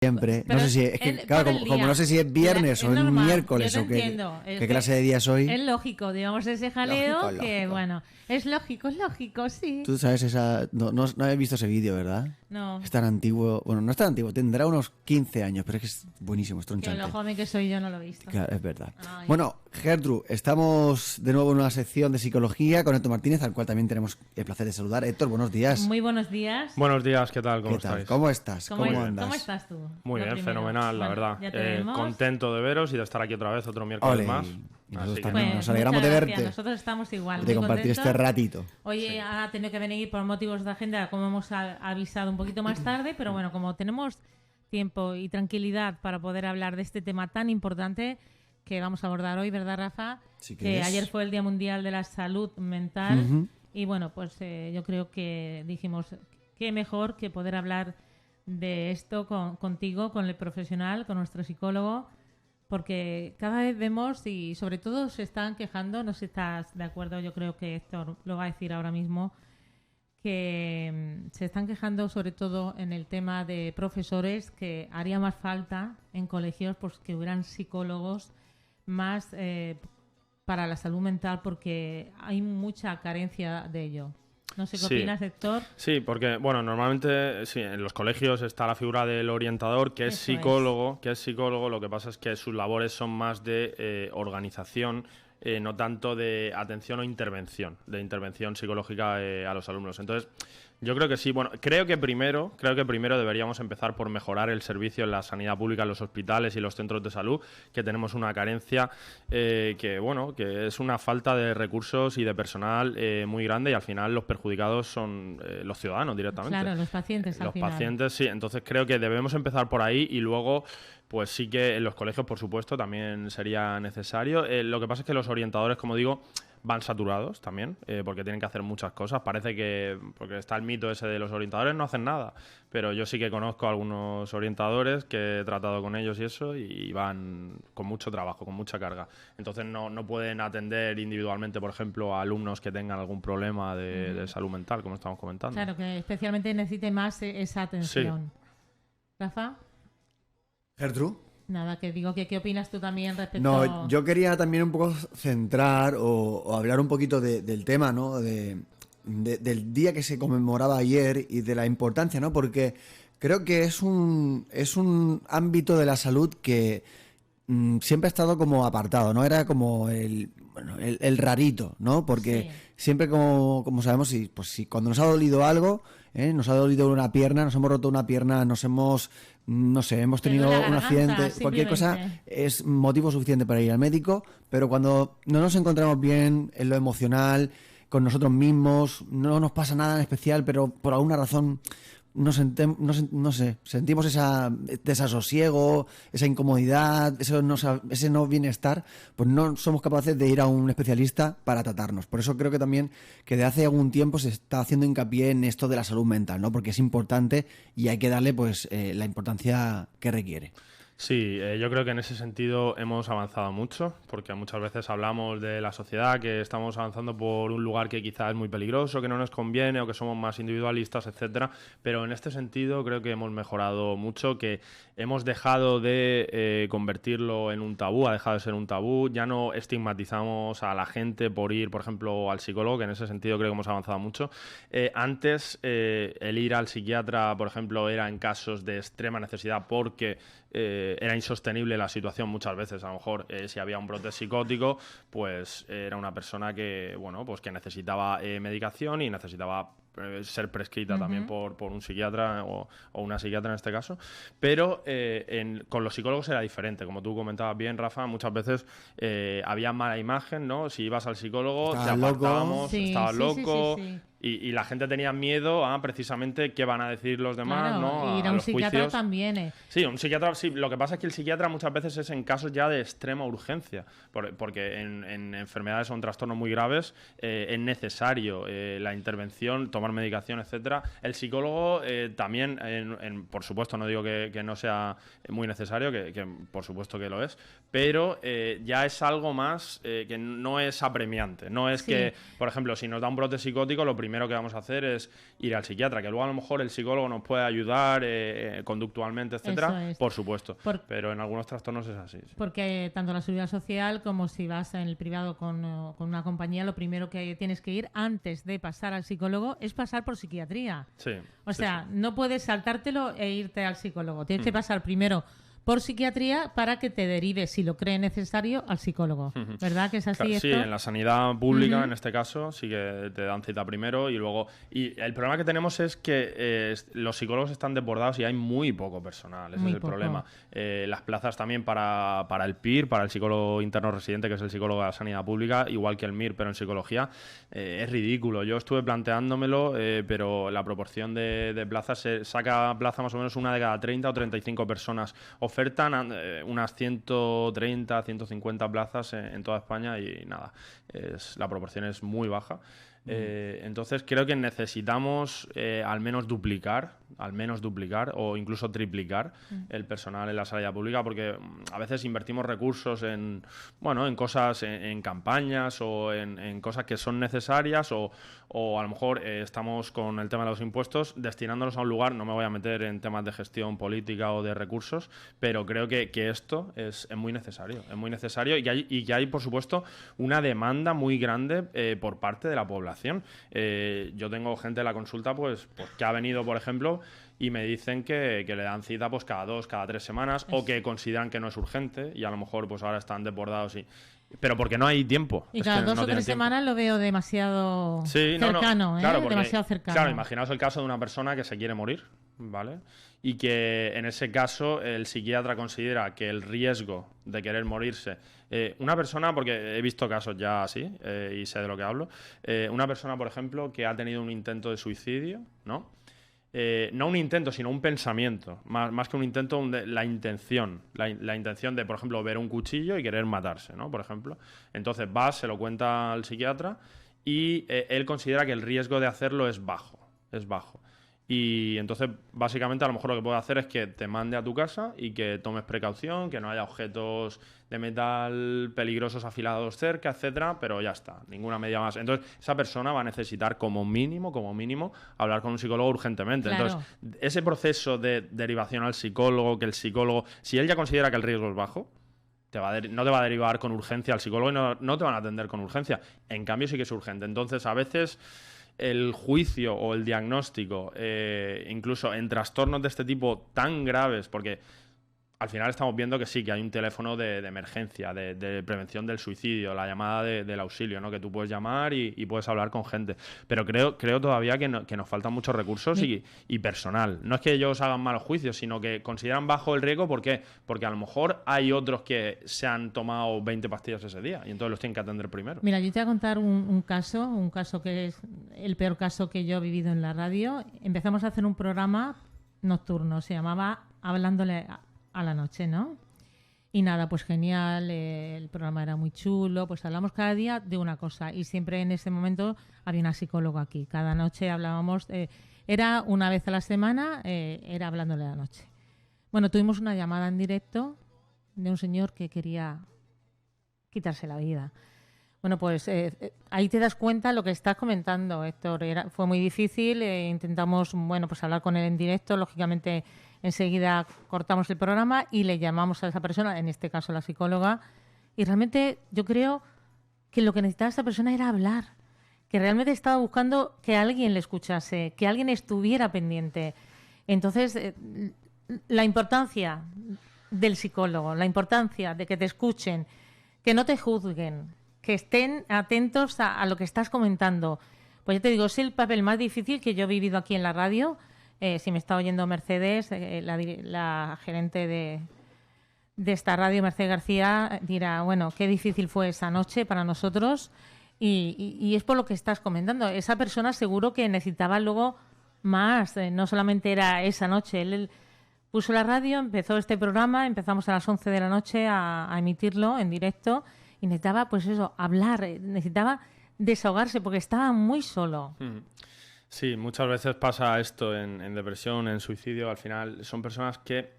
Siempre. Pero No sé si es que, claro, como no sé si es viernes o es normal, miércoles yo o te entiendo. qué clase de día es hoy. Es lógico, digamos, ese jaleo Lógico, que, lógico. bueno, es lógico, sí. Tú sabes esa... No habéis visto ese vídeo, ¿verdad? No, Es tan antiguo. Bueno, no es tan antiguo, tendrá unos 15 años, pero es que es buenísimo, es que lo tronchante. joven que soy yo no lo he visto. Claro, es verdad. Ay. Bueno, Gertrude, estamos de nuevo en una sección de psicología con Héctor Martínez, al cual también tenemos el placer de saludar. Héctor, buenos días. Muy buenos días. Buenos días, ¿qué tal? ¿Cómo ¿Qué tal? estáis? ¿Cómo estás? ¿Cómo, andas? ¿Cómo estás tú? Muy Lo bien, primero. fenomenal, la Bueno, verdad. ya te vemos. Contento de veros y de estar aquí otra vez, otro miércoles Ole. más. Y nosotros Así que también nada. nos alegramos muchas de gracias. verte. Nosotros estamos igual. Y de muy compartir contentos. este ratito. Hoy ha tenido que venir por motivos de agenda, como hemos avisado un poquito más tarde, pero bueno, como tenemos tiempo y tranquilidad para poder hablar de este tema tan importante que vamos a abordar hoy, ¿verdad, Rafa? Sí que Que es. ayer fue el Día Mundial de la Salud Mental Ujú. y bueno, pues yo creo que dijimos qué mejor que poder hablar de esto contigo, con el profesional, con nuestro psicólogo, porque cada vez vemos y sobre todo se están quejando, no sé si estás de acuerdo, yo creo que Héctor lo va a decir ahora mismo, que se están quejando sobre todo en el tema de profesores, que haría más falta en colegios pues que hubieran psicólogos más para la salud mental porque hay mucha carencia de ello. No sé qué Sí. opinas, Héctor. Sí, porque, bueno, normalmente sí, en los colegios está la figura del orientador, que es Eso es. psicólogo, lo que pasa es que sus labores son más de organización, no tanto de atención o intervención, de intervención psicológica a los alumnos. Entonces, yo creo que sí. Bueno, creo que primero deberíamos empezar por mejorar el servicio en la sanidad pública, en los hospitales y los centros de salud, que tenemos una carencia que es una falta de recursos y de personal muy grande y al final los perjudicados son los ciudadanos directamente. Claro, los pacientes al Los final. pacientes, sí. Entonces creo que debemos empezar por ahí y luego, pues sí que en los colegios, por supuesto, también sería necesario. Lo que pasa es que los orientadores, como digo, van saturados también, porque tienen que hacer muchas cosas. Parece que, porque está el mito ese de los orientadores no hacen nada, pero yo sí que conozco a algunos orientadores que he tratado con ellos y eso, y van con mucho trabajo, con mucha carga. Entonces no pueden atender individualmente, por ejemplo, a alumnos que tengan algún problema de salud mental, como estamos comentando. Claro, que especialmente necesite más esa atención. Rafa, Gertrude. nada, que digo que qué opinas tú también respecto No, yo quería también un poco centrar o hablar un poquito del tema, ¿no? Del día que se conmemoraba ayer y de la importancia, ¿no? Porque creo que es un ámbito de la salud que siempre ha estado como apartado, ¿no? Era como el rarito, ¿no? Porque Sí. siempre como sabemos, si cuando nos ha dolido algo, nos ha dolido una pierna, nos hemos roto una pierna, no sé, hemos Te tenido duele la un garganta, accidente, cualquier cosa simplemente. es motivo suficiente para ir al médico, pero cuando no nos encontramos bien en lo emocional, con nosotros mismos, no nos pasa nada en especial, pero por alguna razón no sé, sentimos ese desasosiego, esa incomodidad, ese no bienestar, pues no somos capaces de ir a un especialista para tratarnos. Por eso creo que también que de hace algún tiempo se está haciendo hincapié en esto de la salud mental, ¿no? Porque es importante y hay que darle pues la importancia que requiere. Sí, yo creo que en ese sentido hemos avanzado mucho, porque muchas veces hablamos de la sociedad, que estamos avanzando por un lugar que quizás es muy peligroso, que no nos conviene o que somos más individualistas, etcétera. Pero en este sentido creo que hemos mejorado mucho, que hemos dejado de convertirlo en un tabú, ha dejado de ser un tabú, ya no estigmatizamos a la gente por ir, por ejemplo, al psicólogo, que en ese sentido creo que hemos avanzado mucho. Antes el ir al psiquiatra, por ejemplo, era en casos de extrema necesidad porque era insostenible la situación muchas veces. A lo mejor si había un brote psicótico, pues era una persona que, bueno, pues que necesitaba medicación y necesitaba ser prescrita también por un psiquiatra o una psiquiatra en este caso. Pero con los psicólogos era diferente. Como tú comentabas bien, Rafa, muchas veces había mala imagen, ¿no? Si ibas al psicólogo, Estabas te apartábamos, loco. Sí, estabas sí, loco. sí, sí, sí. Y la gente tenía miedo a precisamente qué van a decir los demás, Claro, ¿no? ir a un los psiquiatra juicios. también. Sí, un psiquiatra, sí. Lo que pasa es que el psiquiatra muchas veces es en casos ya de extrema urgencia, porque en enfermedades o en trastornos muy graves es necesario la intervención, tomar tomar medicación, etcétera. El psicólogo también, por supuesto, no digo que no sea muy necesario, que por supuesto que lo es, pero ya es algo más que no es apremiante. No es que, por ejemplo, si nos da un brote psicótico, lo primero que vamos a hacer es ir al psiquiatra, que luego a lo mejor el psicólogo nos puede ayudar conductualmente, etcétera, por supuesto. Pero en algunos trastornos es así. Sí. Porque tanto la seguridad social como si vas en el privado con una compañía, lo primero que tienes que ir antes de pasar al psicólogo es pasar por psiquiatría. Sí. O sea, no puedes saltártelo e irte al psicólogo. Tienes que pasar primero por psiquiatría para que te derive, si lo cree necesario, al psicólogo. ¿Verdad que es así? Claro, sí, en la sanidad pública, en este caso, sí que te dan cita primero y luego... Y el problema que tenemos es que los psicólogos están desbordados y hay muy poco personal. Ese es el problema. Las plazas también para el PIR, para el psicólogo interno residente, que es el psicólogo de la sanidad pública, igual que el MIR, pero en psicología, es ridículo. Yo estuve planteándomelo, pero la proporción de plazas se saca plaza más o menos una de cada 30 o 35 personas. Ofertan unas 130, 150 plazas en toda España y nada, la proporción es muy baja. Entonces creo que necesitamos al menos duplicar o incluso triplicar el personal en la sanidad pública, porque a veces invertimos recursos en cosas, en campañas o en cosas que son necesarias o a lo mejor estamos con el tema de los impuestos destinándolos a un lugar. No me voy a meter en temas de gestión política o de recursos, pero creo que esto es muy necesario, y que hay por supuesto una demanda muy grande por parte de la población. Yo tengo gente en la consulta pues que ha venido, por ejemplo, y me dicen que le dan cita pues cada 2, cada 3 semanas o que consideran que no es urgente y a lo mejor pues ahora están desbordados pero porque no hay tiempo. Y cada 2 o 3 semanas lo veo demasiado cercano, claro, porque, demasiado cercano. Claro, imaginaos el caso de una persona que se quiere morir, ¿vale? Y que en ese caso el psiquiatra considera que el riesgo de querer morirse, una persona, porque he visto casos ya así y sé de lo que hablo, una persona, por ejemplo, que ha tenido un intento de suicidio, ¿no? No un intento, sino un pensamiento, más que un intento, la intención de, por ejemplo, ver un cuchillo y querer matarse, ¿no? Por ejemplo. Entonces se lo cuenta al psiquiatra y él considera que el riesgo de hacerlo es bajo. Y entonces, básicamente, a lo mejor lo que puede hacer es que te mande a tu casa y que tomes precaución, que no haya objetos de metal peligrosos afilados cerca, etcétera, pero ya está, ninguna medida más. Entonces, esa persona va a necesitar como mínimo, hablar con un psicólogo urgentemente. Claro. Entonces, ese proceso de derivación al psicólogo, que el psicólogo, si él ya considera que el riesgo es bajo, no te va a derivar con urgencia al psicólogo y no te van a atender con urgencia. En cambio, sí que es urgente. Entonces, a veces el juicio o el diagnóstico, incluso en trastornos de este tipo tan graves, porque al final estamos viendo que sí, que hay un teléfono de emergencia, de prevención del suicidio, la llamada del auxilio, ¿no? Que tú puedes llamar y puedes hablar con gente. Pero creo todavía que nos faltan muchos recursos y personal. No es que ellos hagan malos juicios, sino que consideran bajo el riesgo. ¿Por qué? Porque a lo mejor hay otros que se han tomado 20 pastillas ese día y entonces los tienen que atender primero. Mira, yo te voy a contar un caso que es el peor caso que yo he vivido en la radio. Empezamos a hacer un programa nocturno, se llamaba Hablándole a la noche, ¿no? Y nada, pues genial, el programa era muy chulo, pues hablamos cada día de una cosa y siempre en ese momento había una psicóloga aquí. Cada noche hablábamos, era una vez a la semana, era Hablándole a la noche. Bueno, tuvimos una llamada en directo de un señor que quería quitarse la vida. Bueno, pues ahí te das cuenta lo que estás comentando, Héctor. Fue muy difícil, intentamos, pues hablar con él en directo, lógicamente. Enseguida cortamos el programa y le llamamos a esa persona, en este caso la psicóloga, y realmente yo creo que lo que necesitaba esa persona era hablar, que realmente estaba buscando que alguien le escuchase, que alguien estuviera pendiente. Entonces, la importancia del psicólogo, la importancia de que te escuchen, que no te juzguen, que estén atentos a lo que estás comentando. Pues ya te digo, es el papel más difícil que yo he vivido aquí en la radio. Si me está oyendo Mercedes, la gerente de esta radio, Mercedes García, dirá, bueno, qué difícil fue esa noche para nosotros y es por lo que estás comentando. Esa persona seguro que necesitaba luego más, no solamente era esa noche. Él puso la radio, empezó este programa, empezamos a las 11 de la noche a emitirlo en directo y necesitaba, pues eso, hablar, necesitaba desahogarse porque estaba muy solo. Sí, muchas veces pasa esto en depresión, en suicidio. Al final son personas que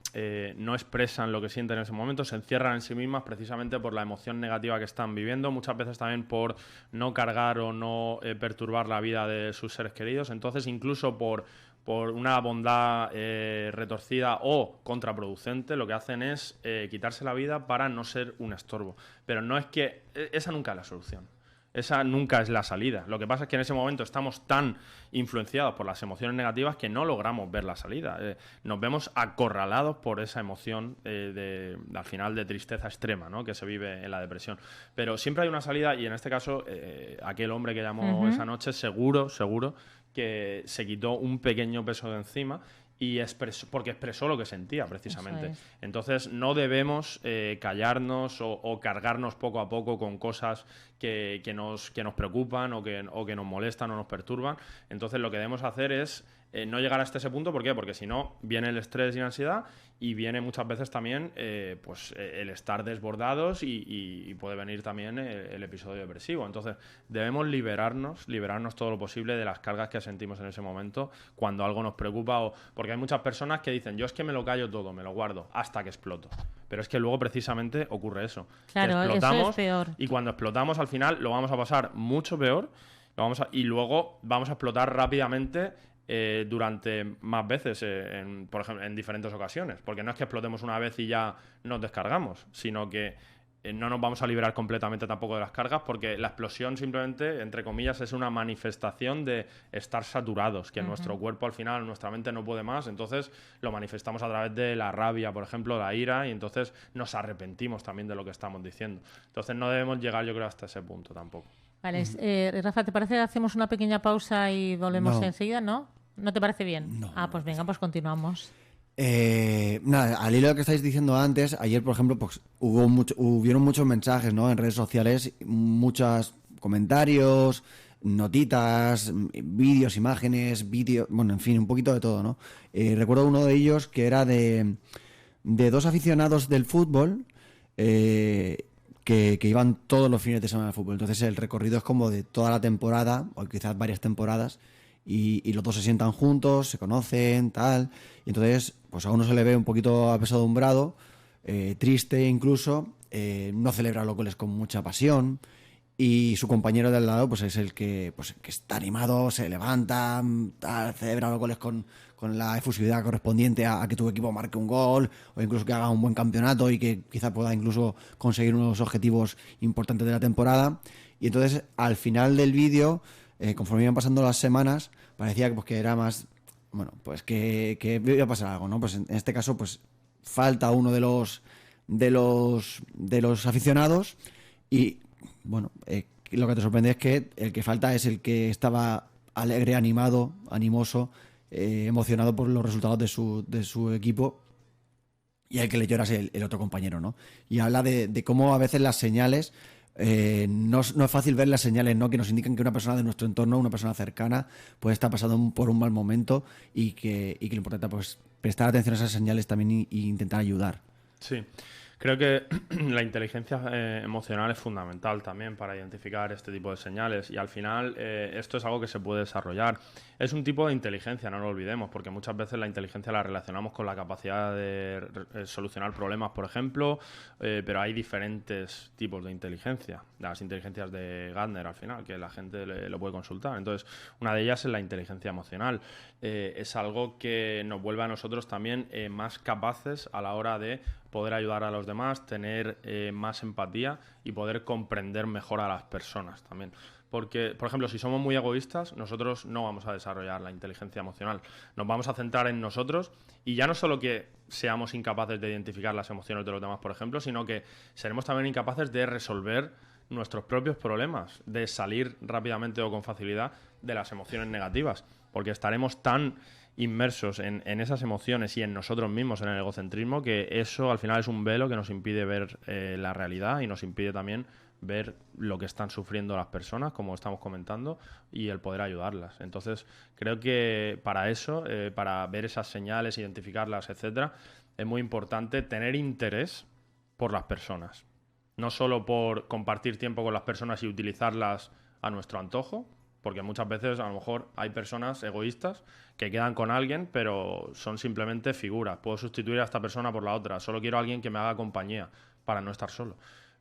no expresan lo que sienten en ese momento, se encierran en sí mismas precisamente por la emoción negativa que están viviendo, muchas veces también por no cargar o no perturbar la vida de sus seres queridos. Entonces, incluso por una bondad retorcida o contraproducente, lo que hacen es quitarse la vida para no ser un estorbo. Pero no es que... Esa nunca es la solución. Esa nunca es la salida. Lo que pasa es que en ese momento estamos tan influenciados por las emociones negativas que no logramos ver la salida. Nos vemos acorralados por esa emoción al final de tristeza extrema, ¿no?, que se vive en la depresión. Pero siempre hay una salida y en este caso aquel hombre que llamó esa noche seguro que se quitó un pequeño peso de encima y porque expresó lo que sentía precisamente. Eso es. Entonces no debemos callarnos o cargarnos poco a poco con cosas que nos preocupan o que nos molestan o nos perturban. Entonces lo que debemos hacer es no llegar hasta ese punto. ¿Por qué? Porque si no, viene el estrés y la ansiedad y viene muchas veces también el estar desbordados y puede venir también el episodio depresivo. Entonces debemos liberarnos todo lo posible de las cargas que sentimos en ese momento cuando algo nos preocupa. Porque hay muchas personas que dicen, yo es que me lo callo todo, me lo guardo hasta que exploto. Pero es que luego precisamente ocurre eso. Claro, que explotamos, eso es peor. y cuando explotamos al final lo vamos a pasar mucho peor y luego vamos a explotar rápidamente durante más veces, por ejemplo, en diferentes ocasiones. Porque no es que explotemos una vez y ya nos descargamos, sino que no nos vamos a liberar completamente tampoco de las cargas, porque la explosión simplemente, entre comillas, es una manifestación de estar saturados, que nuestro cuerpo al final, nuestra mente no puede más, entonces lo manifestamos a través de la rabia, por ejemplo, la ira, y entonces nos arrepentimos también de lo que estamos diciendo. Entonces no debemos llegar, yo creo, hasta ese punto tampoco. Vale, Rafa, ¿te parece que hacemos una pequeña pausa y volvemos enseguida? ¿No? ¿No te parece bien? No. Pues venga, pues continuamos. Nada, al hilo de lo que estáis diciendo antes, ayer, por ejemplo, pues hubieron muchos mensajes, ¿no?, en redes sociales, muchos comentarios, notitas, vídeos, imágenes, bueno, en fin, un poquito de todo, ¿no? Recuerdo uno de ellos que era de dos aficionados del fútbol que iban todos los fines de semana al fútbol. Entonces el recorrido es como de toda la temporada, o quizás varias temporadas, y los dos se sientan juntos, se conocen, tal, y entonces pues a uno se le ve un poquito apesadumbrado, triste incluso, no celebra los goles con mucha pasión, y su compañero de al lado pues es el que está animado, se levanta, tal, celebra los goles con la efusividad correspondiente a que tu equipo marque un gol, o incluso que haga un buen campeonato y que quizá pueda incluso conseguir unos objetivos importantes de la temporada. Y entonces al final del vídeo, conforme iban pasando las semanas, parecía que era más, bueno, pues que iba a pasar algo, ¿no? Pues en este caso, pues falta uno de los aficionados y, bueno, lo que te sorprende es que el que falta es el que estaba alegre, animado, animoso, emocionado por los resultados de su equipo, y el que le llora es el otro compañero, ¿no? Y habla de cómo a veces las señales... no es fácil ver las señales, ¿no?, que nos indican que una persona de nuestro entorno, una persona cercana, puede estar pasando por un mal momento y que lo importante es pues, prestar atención a esas señales también y intentar ayudar. Sí, creo que la inteligencia emocional es fundamental también para identificar este tipo de señales y al final esto es algo que se puede desarrollar. Es un tipo de inteligencia, no lo olvidemos, porque muchas veces la inteligencia la relacionamos con la capacidad de solucionar problemas, por ejemplo, pero hay diferentes tipos de inteligencia. Las inteligencias de Gardner, al final, que la gente lo puede consultar. Entonces, una de ellas es la inteligencia emocional. Es algo que nos vuelve a nosotros también más capaces a la hora de poder ayudar a los demás, tener más empatía y poder comprender mejor a las personas también. Porque, por ejemplo, si somos muy egoístas, nosotros no vamos a desarrollar la inteligencia emocional. Nos vamos a centrar en nosotros y ya no solo que seamos incapaces de identificar las emociones de los demás, por ejemplo, sino que seremos también incapaces de resolver nuestros propios problemas, de salir rápidamente o con facilidad de las emociones negativas, porque estaremos tan inmersos en esas emociones y en nosotros mismos, en el egocentrismo, que eso al final es un velo que nos impide ver la realidad y nos impide también ver lo que están sufriendo las personas, como estamos comentando, y el poder ayudarlas. Entonces, creo que para eso, para ver esas señales, identificarlas, etcétera, es muy importante tener interés por las personas. No solo por compartir tiempo con las personas y utilizarlas a nuestro antojo, Porque muchas veces a lo mejor hay personas egoístas que quedan con alguien, pero son simplemente figuras. Puedo sustituir a esta persona por la otra. Solo quiero a alguien que me haga compañía para no estar solo.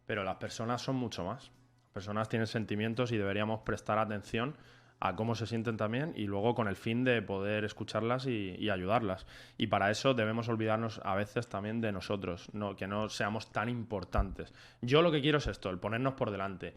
Pero las personas son mucho más. Las personas tienen sentimientos y deberíamos prestar atención a cómo se sienten también y luego con el fin de poder escucharlas y ayudarlas. Y para eso debemos olvidarnos a veces también de nosotros, que no seamos tan importantes. Yo lo que quiero es esto, el ponernos por delante.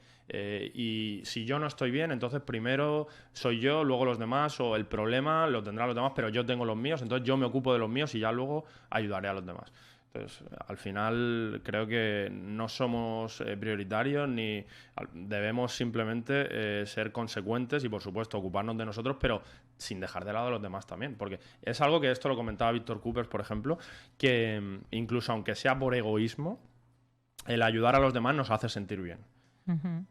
Y si yo no estoy bien, entonces primero soy yo, luego los demás, o el problema lo tendrán los demás, pero yo tengo los míos, entonces yo me ocupo de los míos y ya luego ayudaré a los demás. Entonces, al final creo que no somos prioritarios ni debemos simplemente ser consecuentes y, por supuesto, ocuparnos de nosotros, pero sin dejar de lado a los demás también. Porque es algo que esto lo comentaba Víctor Coopers, por ejemplo, que incluso aunque sea por egoísmo, el ayudar a los demás nos hace sentir bien.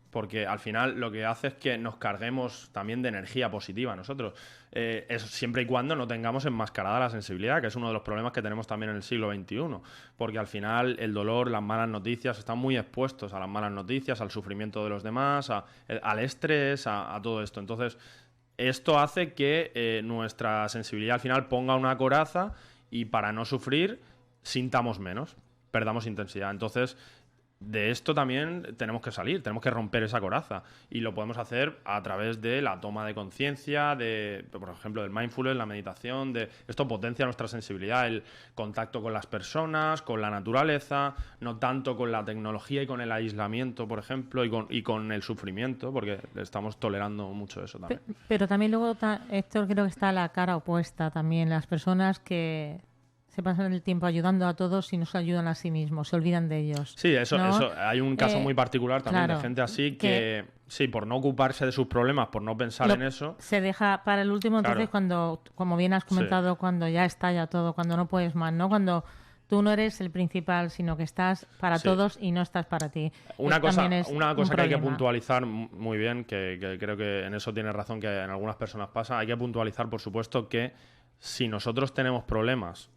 Porque al final lo que hace es que nos carguemos también de energía positiva nosotros. Es siempre y cuando no tengamos enmascarada la sensibilidad, que es uno de los problemas que tenemos también en el siglo XXI. Porque al final el dolor, las malas noticias, están muy expuestos a las malas noticias, al sufrimiento de los demás, al estrés, a todo esto. Entonces, esto hace que nuestra sensibilidad al final ponga una coraza y para no sufrir sintamos menos, perdamos intensidad. Entonces, de esto también tenemos que salir, tenemos que romper esa coraza y lo podemos hacer a través de la toma de conciencia, por ejemplo, del mindfulness, la meditación, esto potencia nuestra sensibilidad, el contacto con las personas, con la naturaleza, no tanto con la tecnología y con el aislamiento, por ejemplo, y con el sufrimiento, porque estamos tolerando mucho eso también. Pero también luego, Héctor, creo que está la cara opuesta también, las personas que se pasan el tiempo ayudando a todos y no se ayudan a sí mismos, se olvidan de ellos. Sí, eso hay un caso muy particular también, claro, de gente así que sí, por no ocuparse de sus problemas, por no pensar en eso, se deja para el último, entonces, cuando, como bien has comentado, cuando ya estalla todo, cuando no puedes más, ¿no? Cuando tú no eres el principal, sino que estás para todos y no estás para ti. Una cosa que hay que puntualizar muy bien, que creo que en eso tienes razón, que en algunas personas pasa, hay que puntualizar, por supuesto, que si nosotros tenemos problemas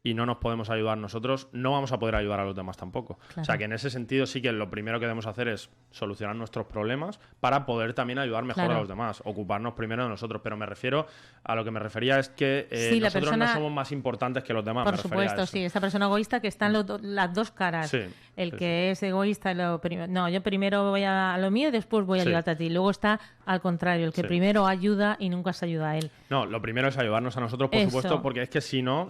y no nos podemos ayudar nosotros, no vamos a poder ayudar a los demás tampoco. Claro. O sea, que en ese sentido sí que lo primero que debemos hacer es solucionar nuestros problemas para poder también ayudar mejor a los demás, ocuparnos primero de nosotros. Pero me refiero a lo que me refería es que nosotros no somos más importantes que los demás. Por supuesto, sí. Esa persona egoísta que está en las dos caras. Sí, que es egoísta, no, yo primero voy a lo mío y después voy a ayudarte a ti. Luego está al contrario, el que primero ayuda y nunca se ayuda a él. No, lo primero es ayudarnos a nosotros, por supuesto, porque es que si no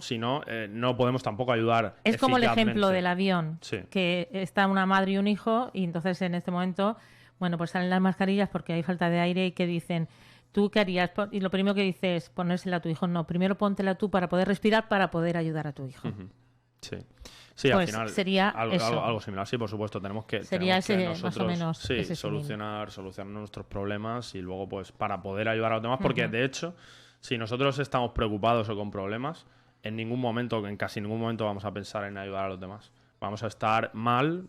no podemos tampoco ayudar. Es como el ejemplo del avión, que está una madre y un hijo y entonces en este momento, bueno, pues salen las mascarillas porque hay falta de aire y que dicen, ¿tú qué harías? Y lo primero que dices es ponérsela a tu hijo. No, primero póntela tú para poder respirar, para poder ayudar a tu hijo. Sí. Sí, pues al final sería algo similar. Sí, por supuesto, tenemos que nosotros más o menos solucionar nuestros problemas y luego pues para poder ayudar a los demás, porque de hecho, si nosotros estamos preocupados o con problemas, en casi ningún momento vamos a pensar en ayudar a los demás. Vamos a estar mal,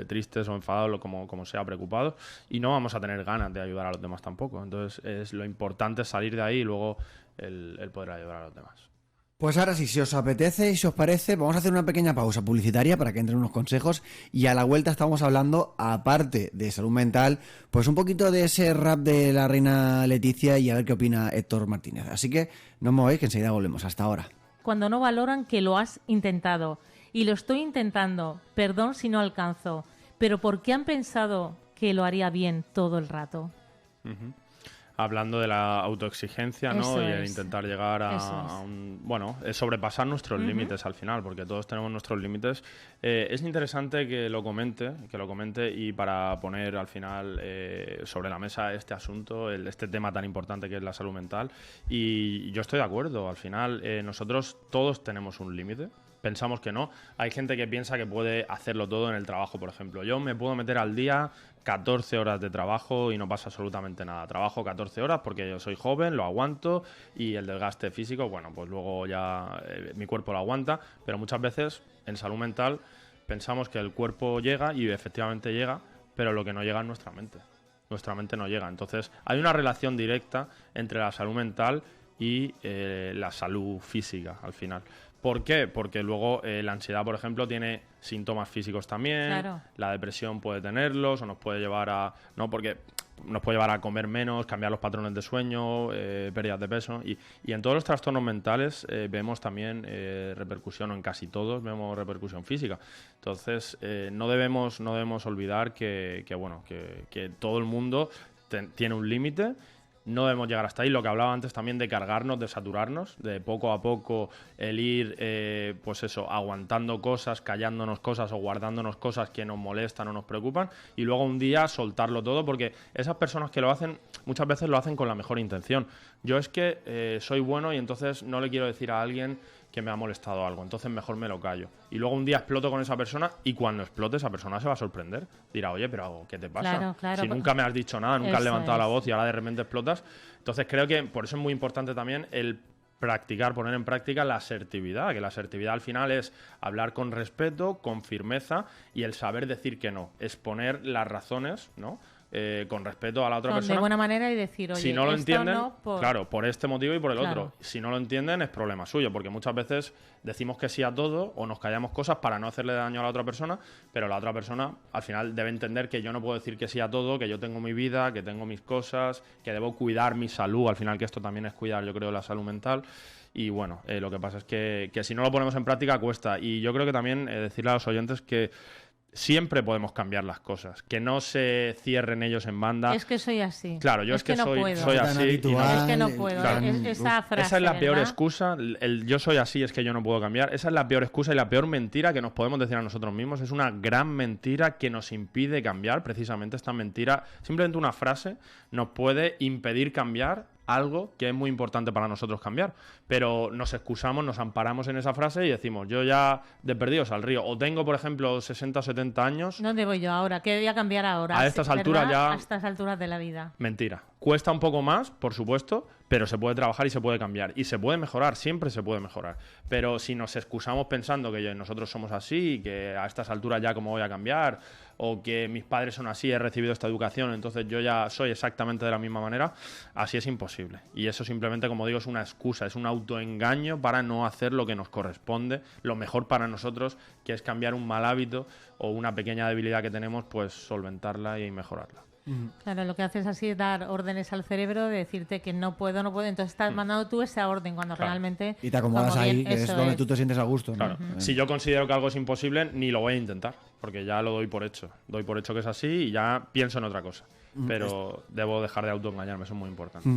tristes o enfadados, como sea, preocupados, y no vamos a tener ganas de ayudar a los demás tampoco. Entonces, lo importante es salir de ahí y luego el poder ayudar a los demás. Pues ahora sí, si os apetece y si os parece, vamos a hacer una pequeña pausa publicitaria para que entren unos consejos y a la vuelta estamos hablando, aparte de salud mental, pues un poquito de ese rap de la reina Leticia y a ver qué opina Héctor Martínez. Así que no os movéis, que enseguida volvemos. Hasta ahora. Cuando no valoran que lo has intentado. Y lo estoy intentando, perdón si no alcanzo, pero ¿por qué han pensado que lo haría bien todo el rato? Hablando de la autoexigencia, ¿no? Y el intentar llegar a un... Bueno, es sobrepasar nuestros límites al final, porque todos tenemos nuestros límites. Es interesante que lo comente y para poner al final sobre la mesa este asunto, este tema tan importante que es la salud mental. Y yo estoy de acuerdo, al final nosotros todos tenemos un límite. Pensamos que no. Hay gente que piensa que puede hacerlo todo en el trabajo, por ejemplo. Yo me puedo meter al día 14 horas de trabajo y no pasa absolutamente nada. Trabajo 14 horas porque yo soy joven, lo aguanto y el desgaste físico, bueno, pues luego ya mi cuerpo lo aguanta. Pero muchas veces en salud mental pensamos que el cuerpo llega y efectivamente llega, pero lo que no llega es nuestra mente. Nuestra mente no llega. Entonces hay una relación directa entre la salud mental y la salud física al final. ¿Por qué? Porque luego la ansiedad, por ejemplo, tiene síntomas físicos también. Claro. La depresión puede tenerlos o nos puede llevar a... No, porque nos puede llevar a comer menos, cambiar los patrones de sueño, pérdidas de peso. Y en todos los trastornos mentales vemos también repercusión, o en casi todos vemos repercusión física. Entonces, no debemos olvidar que todo el mundo tiene un límite. No debemos llegar hasta ahí. Lo que hablaba antes también de cargarnos, de saturarnos, de poco a poco el ir, aguantando cosas, callándonos cosas o guardándonos cosas que nos molestan o nos preocupan, y luego un día soltarlo todo, porque esas personas que lo hacen, muchas veces lo hacen con la mejor intención. Yo es que soy bueno y entonces no le quiero decir a alguien que me ha molestado algo, entonces mejor me lo callo. Y luego un día exploto con esa persona, y cuando explote esa persona se va a sorprender. Dirá, oye, pero ¿qué te pasa? Claro, si nunca me has dicho nada, nunca has levantado la voz y ahora de repente explotas. Entonces creo que por eso es muy importante también el practicar, poner en práctica la asertividad, que la asertividad al final es hablar con respeto, con firmeza, y el saber decir que no, exponer las razones, ¿no? Con respeto a la otra persona. De buena manera, y decir, oye, si no lo entienden, no claro, por este motivo y por el Claro. otro. Si no lo entienden, es problema suyo, porque muchas veces decimos que sí a todo o nos callamos cosas para no hacerle daño a la otra persona, pero la otra persona al final debe entender que yo no puedo decir que sí a todo, que yo tengo mi vida, que tengo mis cosas, que debo cuidar mi salud, al final, que esto también es cuidar, yo creo, la salud mental. Y bueno, lo que pasa es que si no lo ponemos en práctica cuesta. Y yo creo que también decirle a los oyentes que siempre podemos cambiar las cosas, que no se cierren ellos en banda. Es que soy así. Claro, yo es que no soy puedo. así. Es que no puedo. Claro. Esa frase, esa es la peor ¿verdad? excusa. El yo soy así, es que yo no puedo cambiar. Esa es la peor excusa y la peor mentira que nos podemos decir a nosotros mismos. Es una gran mentira que nos impide cambiar. Precisamente esta mentira, simplemente una frase, nos puede impedir cambiar algo que es muy importante para nosotros cambiar. Pero nos excusamos, nos amparamos en esa frase y decimos, yo ya de perdidos al río. O tengo, por ejemplo, 60 o 70 años. ¿Dónde voy yo ahora? ¿Qué voy a cambiar ahora? A estas alturas ¿verdad? ya... A estas alturas de la vida. Mentira. Cuesta un poco más, por supuesto, pero se puede trabajar y se puede cambiar. Y se puede mejorar, siempre se puede mejorar. Pero si nos excusamos pensando que nosotros somos así, y que a estas alturas ya cómo voy a cambiar, o que mis padres son así, he recibido esta educación, entonces yo ya soy exactamente de la misma manera, así es imposible. Y eso simplemente, como digo, es una excusa, es un autoengaño para no hacer lo que nos corresponde, lo mejor para nosotros, que es cambiar un mal hábito o una pequeña debilidad que tenemos, pues solventarla y mejorarla. Claro, lo que haces así es dar órdenes al cerebro de decirte que no puedo. Entonces estás mandando tú esa orden cuando Claro. realmente... Y te acomodas como bien, ahí, que es eso donde es. tú te sientes a gusto, ¿no? Claro. Si yo considero que algo es imposible, ni lo voy a intentar, porque ya lo doy por hecho. Doy por hecho que es así y ya pienso en otra cosa. Pero debo dejar de autoengañarme, eso es muy importante.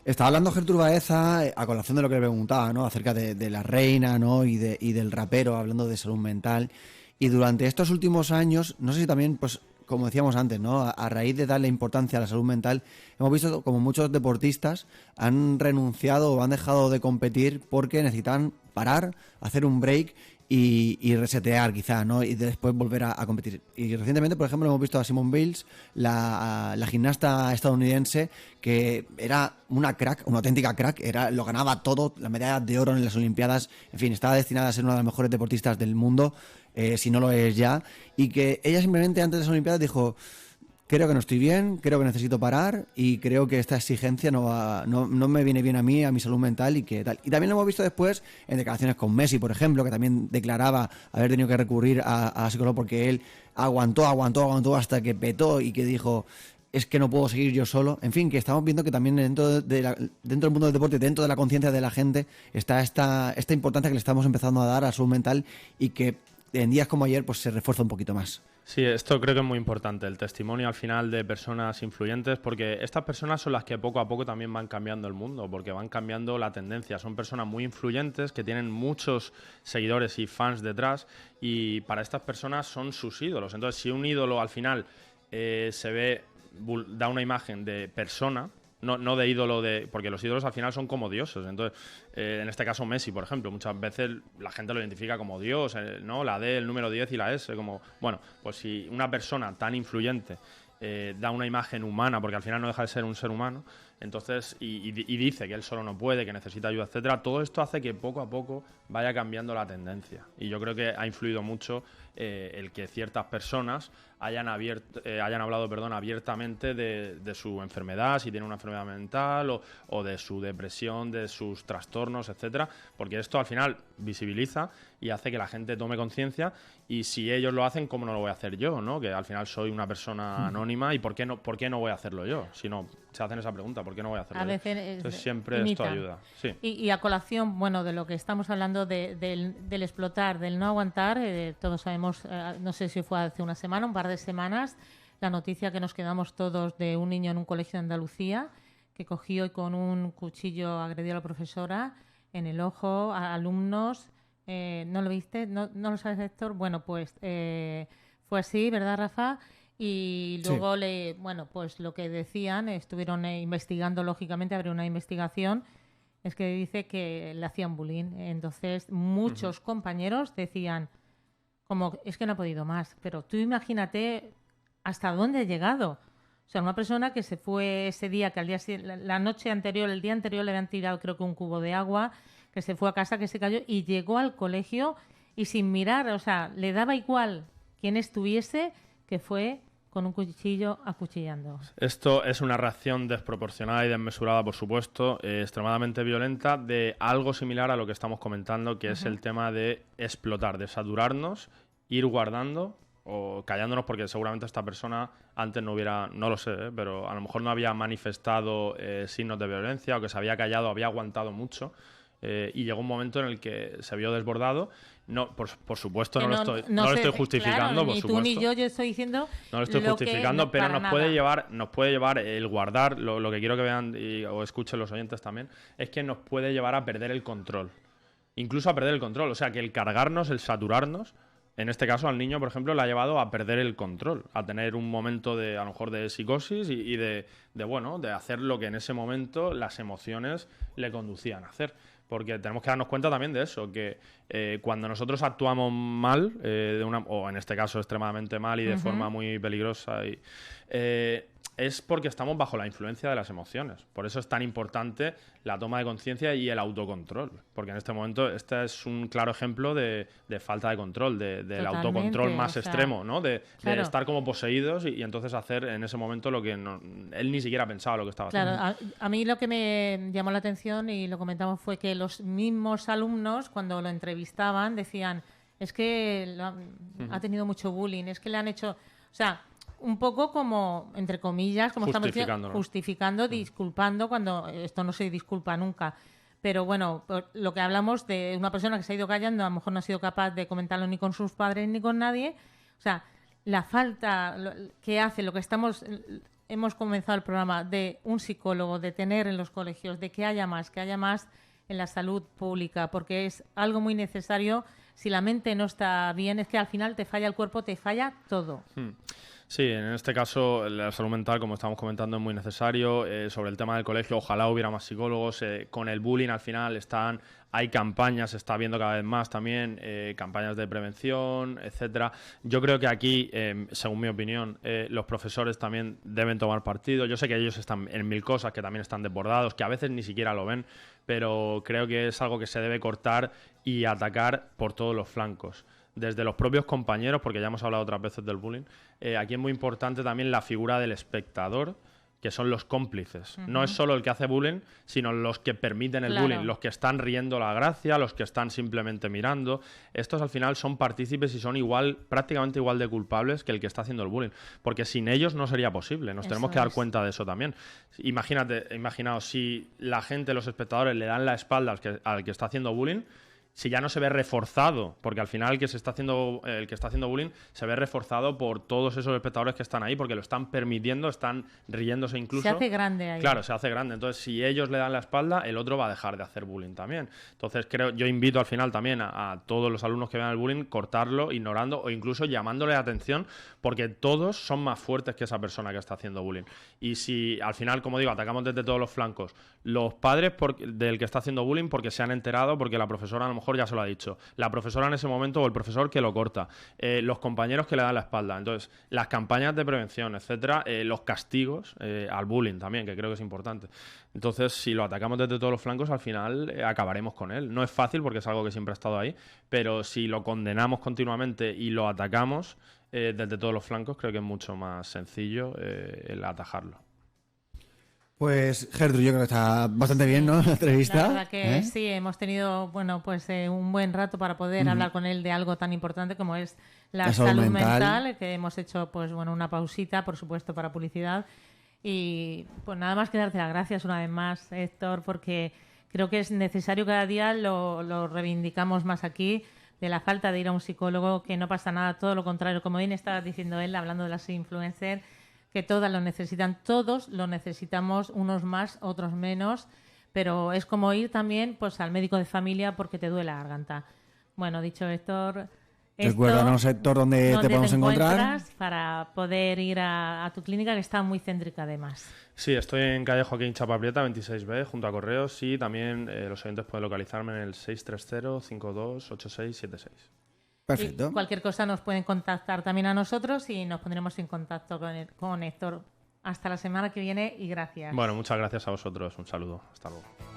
Estaba hablando Gertrude Baeza, a colación de lo que le preguntaba, ¿no? Acerca de la reina, ¿no? Y del rapero, hablando de salud mental. Y durante estos últimos años, no sé si también, pues, como decíamos antes, ¿no? A raíz de darle importancia a la salud mental, hemos visto como muchos deportistas han renunciado o han dejado de competir porque necesitan parar, hacer un break y resetear quizá, ¿no? Y después volver a competir. Y recientemente, por ejemplo, hemos visto a Simone Biles, la gimnasta estadounidense, que era una crack, una auténtica crack, lo ganaba todo, la medalla de oro en las Olimpiadas, en fin, estaba destinada a ser una de las mejores deportistas del mundo, si no lo es ya, y que ella simplemente antes de las Olimpiadas dijo: creo que no estoy bien, creo que necesito parar y creo que esta exigencia no me viene bien a mí, a mi salud mental y que tal. Y también lo hemos visto después en declaraciones con Messi, por ejemplo, que también declaraba haber tenido que recurrir a psicólogo porque él aguantó hasta que petó y que dijo: es que no puedo seguir yo solo. En fin, que estamos viendo que también dentro del mundo del deporte, dentro de la conciencia de la gente, está esta importancia que le estamos empezando a dar a la salud mental y que en días como ayer pues se refuerza un poquito más. Sí, esto creo que es muy importante, el testimonio al final de personas influyentes, porque estas personas son las que poco a poco también van cambiando el mundo, porque van cambiando la tendencia. Son personas muy influyentes que tienen muchos seguidores y fans detrás, y para estas personas son sus ídolos. Entonces, si un ídolo al final da una imagen de persona, no de ídolo, porque los ídolos al final son como dioses. Entonces, en este caso Messi, por ejemplo, muchas veces la gente lo identifica como Dios, ¿no? La D, el número 10 y la S, como... Bueno, pues si una persona tan influyente da una imagen humana, porque al final no deja de ser un ser humano, Entonces, y dice que él solo no puede, que necesita ayuda, etcétera. Todo esto hace que poco a poco vaya cambiando la tendencia. Y yo creo que ha influido mucho el que ciertas personas hayan hablado abiertamente de su enfermedad, si tiene una enfermedad mental o de su depresión, de sus trastornos, etcétera, porque esto al final visibiliza y hace que la gente tome conciencia, y si ellos lo hacen, ¿cómo no lo voy a hacer yo? ¿No? Que al final soy una persona anónima, y ¿por qué no voy a hacerlo yo? Si no se hacen esa pregunta, ¿por qué no voy a hacerlo yo? Entonces siempre esto ayuda. Sí. Y a colación, bueno, de lo que estamos hablando del explotar, del no aguantar, todos sabemos, no sé si fue hace una semana, un par de semanas, la noticia que nos quedamos todos de un niño en un colegio de Andalucía que cogió y con un cuchillo agredió a la profesora en el ojo, a alumnos. ¿No lo viste? ¿No lo sabes, Héctor? Bueno, pues fue así, ¿verdad, Rafa? Y luego, sí. Bueno, pues lo que decían, estuvieron investigando, lógicamente, abrió una investigación, es que dice que le hacían bullying. Entonces, muchos compañeros decían, como, es que no ha podido más. Pero tú imagínate hasta dónde ha llegado. O sea, una persona que se fue ese día, que la noche anterior, el día anterior le habían tirado, creo que un cubo de agua, que se fue a casa, que se cayó y llegó al colegio y sin mirar, o sea, le daba igual quién estuviese, que fue con un cuchillo acuchillando. Esto es una reacción desproporcionada y desmesurada, por supuesto, extremadamente violenta, de algo similar a lo que estamos comentando, que es el tema de explotar, de saturarnos, ir guardando o callándonos, porque seguramente esta persona antes no lo sé, pero a lo mejor no había manifestado signos de violencia, o que se había callado, había aguantado mucho. Y llegó un momento en el que se vio desbordado. No, por supuesto, no lo estoy justificando. Claro, ni tú ni yo estoy diciendo. No lo estoy justificando, pero nos puede llevar el guardar. Lo que quiero que vean o escuchen los oyentes también es que nos puede llevar a perder el control. Incluso a perder el control. O sea, que el cargarnos, el saturarnos, en este caso al niño, por ejemplo, le ha llevado a perder el control, a tener un momento a lo mejor de psicosis y de hacer lo que en ese momento las emociones le conducían a hacer. Porque tenemos que darnos cuenta también de eso, que cuando nosotros actuamos mal, o en este caso extremadamente mal y de forma muy peligrosa, es porque estamos bajo la influencia de las emociones. Por eso es tan importante la toma de conciencia y el autocontrol. Porque en este momento este es un claro ejemplo de falta de control, del autocontrol más extremo, ¿no? De estar como poseídos y entonces hacer en ese momento lo que él ni siquiera pensaba lo que estaba haciendo. Claro, a mí lo que me llamó la atención y lo comentamos fue que los mismos alumnos, cuando lo entrevistaban, decían, es que ha tenido mucho bullying, es que le han hecho... O sea, un poco como, entre comillas, como estamos diciendo, justificando, disculpando, cuando esto no se disculpa nunca. Pero bueno, lo que hablamos de una persona que se ha ido callando, a lo mejor no ha sido capaz de comentarlo ni con sus padres ni con nadie. O sea, la falta que hace, lo que hemos comenzado el programa, de un psicólogo, de tener en los colegios, de que haya más en la salud pública, porque es algo muy necesario. Si la mente no está bien, es que al final te falla el cuerpo, te falla todo. Sí, en este caso la salud mental, como estamos comentando, es muy necesario. Sobre el tema del colegio, ojalá hubiera más psicólogos. Con el bullying al final hay campañas, se está viendo cada vez más también, campañas de prevención, etcétera. Yo creo que aquí, según mi opinión, los profesores también deben tomar partido. Yo sé que ellos están en mil cosas, que también están desbordados, que a veces ni siquiera lo ven, pero creo que es algo que se debe cortar y atacar por todos los flancos. Desde los propios compañeros, porque ya hemos hablado otras veces del bullying, aquí es muy importante también la figura del espectador, que son los cómplices. No es solo el que hace bullying, sino los que permiten el bullying, los que están riendo la gracia, los que están simplemente mirando. Estos al final son partícipes y son prácticamente igual de culpables que el que está haciendo el bullying, porque sin ellos no sería posible. Nos tenemos que dar cuenta de eso también. Imaginaos, si la gente, los espectadores, le dan la espalda al que está haciendo bullying, si ya no se ve reforzado, porque al final el que está haciendo bullying se ve reforzado por todos esos espectadores que están ahí, porque lo están permitiendo, están riéndose incluso. Se hace grande ahí. Claro, se hace grande. Entonces, si ellos le dan la espalda, el otro va a dejar de hacer bullying también. Entonces, yo invito al final también a todos los alumnos que vean el bullying, cortarlo, ignorando o incluso llamándole la atención, porque todos son más fuertes que esa persona que está haciendo bullying. Y si al final, como digo, atacamos desde todos los flancos, los padres del que está haciendo bullying porque se han enterado, porque la profesora a lo mejor mejor ya se lo ha dicho. La profesora en ese momento o el profesor que lo corta. Los compañeros que le dan la espalda. Entonces, las campañas de prevención, etcétera, los castigos al bullying también, que creo que es importante. Entonces, si lo atacamos desde todos los flancos, al final acabaremos con él. No es fácil porque es algo que siempre ha estado ahí, pero si lo condenamos continuamente y lo atacamos desde todos los flancos, creo que es mucho más sencillo el atajarlo. Pues Gertrude, yo creo que está bastante bien, ¿no? La entrevista. La verdad que sí, hemos tenido, bueno, pues un buen rato para poder hablar con él de algo tan importante como es la salud mental, que hemos hecho, pues bueno, una pausita, por supuesto, para publicidad. Y pues nada más que darte las gracias una vez más, Héctor, porque creo que es necesario cada día, lo reivindicamos más aquí, de la falta de ir a un psicólogo, que no pasa nada, todo lo contrario, como bien estaba diciendo él, hablando de las influencers, que todas lo necesitan, todos lo necesitamos, unos más, otros menos, pero es como ir también pues al médico de familia porque te duele la garganta. Bueno, dicho Héctor... Recuérdanos, Héctor, dónde te podemos encontrar. Para poder ir a tu clínica, que está muy céntrica además. Sí, estoy en calle Joaquín Chapaprieta, 26B, junto a Correos, y también los oyentes pueden localizarme en el 630-528676. Perfecto. Y cualquier cosa nos pueden contactar también a nosotros y nos pondremos en contacto con Héctor. Hasta la semana que viene y gracias. Bueno, muchas gracias a vosotros. Un saludo. Hasta luego.